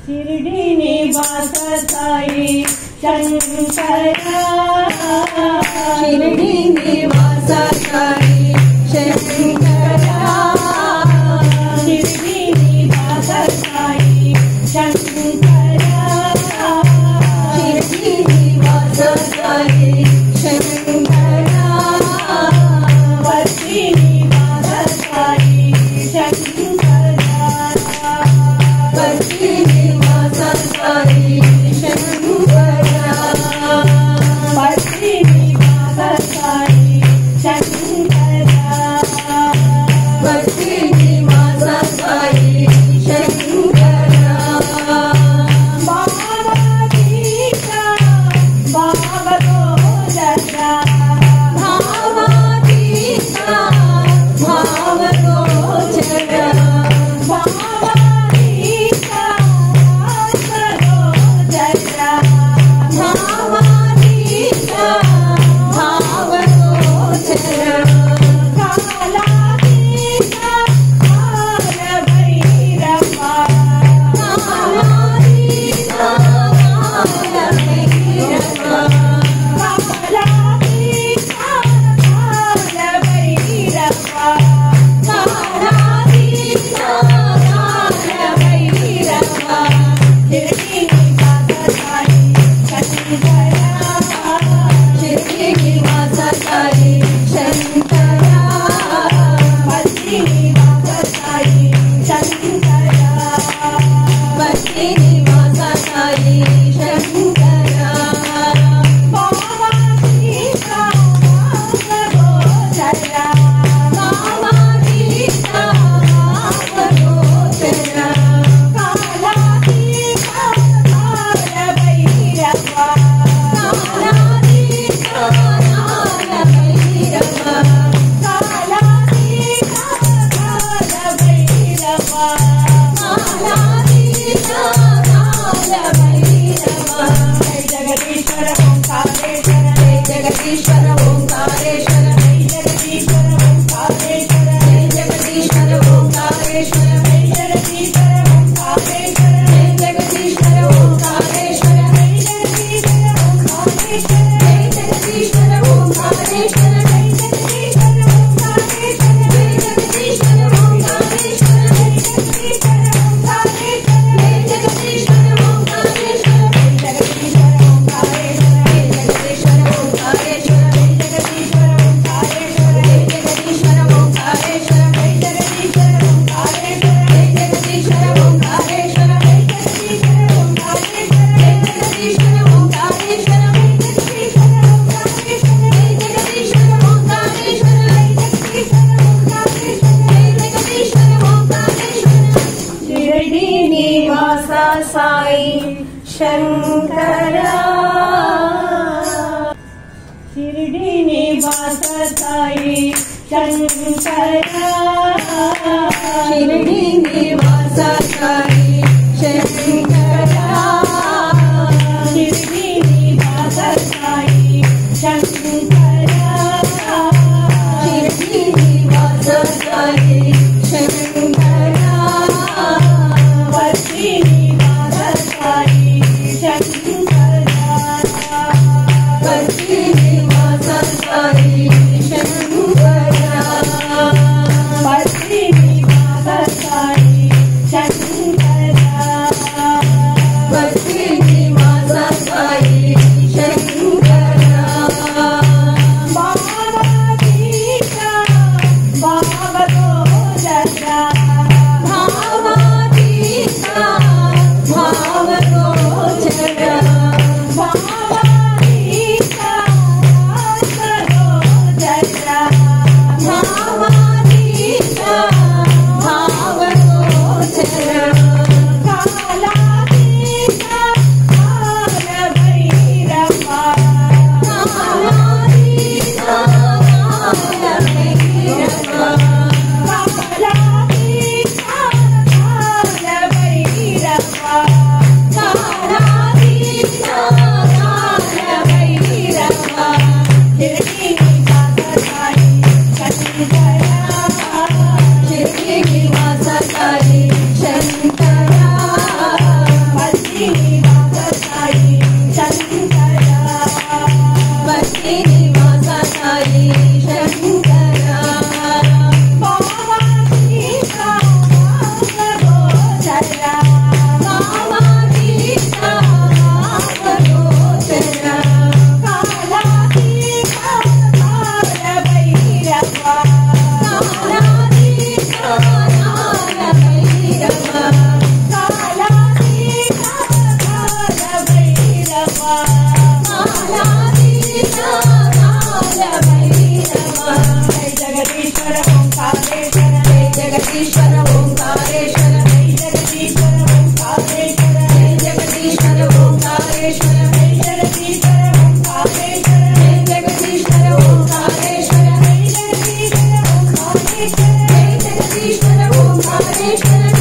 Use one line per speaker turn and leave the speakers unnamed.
शिरडी निवास साई शंकरा,
शिरडी निवास साई शंकरा,
शिरडी निवास साई शंकरा,
शिरडी निवास साई शंकरा,
बद्री निवास साई शंकरा,
बद्री निवास साई शंकरा,
बद्री निवास साई शंकरा,
बद्री निवास साई शंकरा,
बाबा दीक्षा बाबा गोजरा,
भावातीता भाव गोचरा,
बाबा दीक्षा गोजरा,
भावातीता भाव गोचरा,
काला दीक्षा काल भैरवा,
कालातीता काल भैरवा,
काला दीक्षा काल भैरवा,
कालातीता काल भैरवा,
शिरडी निवास साई शंकरा,
शिरडी निवास साई शंकरा,
बद्री निवास साई शंकरा,
बद्री निवास साई शंकरा,
बाबा दीक्षा गोजरा,
भावातीता भाव गोचरा,
काला दीक्षा काल भैरवा,
कालातीता काल भैरवा,
काला दीक्षा काल भैरवा,
कालातीता काल भैरवा,
जय जगदीश्वर ओंकारेश्वर,
जय जगदीश्वर ओंकारेश्वर,
जय जगदीश्वर ओंकारेश्वर,
जय जगदीश्वर ओंकारेश्वर,
जय जगदीश्वर ओंकारेश्वर,
जय जगदीश्वर ओंकारेश्वर,
जय जगदीश्वर ओंकारेश्वर,
जय जगदीश्वर ओंकारेश्वर,
जय जगदीश्वर ओंकारेश्वर,
जय जगदीश्वर ओंकारेश्वर,
जय जगदीश्वर ओंकारेश्वर,
जय जगदीश्वर ओंकारेश्वर,
जय जगदीश्वर ओंकारेश्वर,
जय जगदीश्वर ओंकारेश्वर,
जय जगदीश्वर ओंकारेश्वर,
जय जगदीश्वर ओंकारेश्वर,
जय जगदीश्वर ओंकारेश्वर,
जय जगदीश्वर ओंकारेश्वर,
जय जगदीश्वर ओंकारेश्वर,
शिरडी निवास साई शंकरा,
शिरडी निवास साई शंकरा,
शिरडी निवास साई शंकरा,
शिरडी निवास साई शंकरा,
शिरडी निवास साई शंकरा,
बद्री निवास साई शंकरा,
बद्री निवास साई शंकरा,
बद्री निवास साई शंकरा,
हरे शरण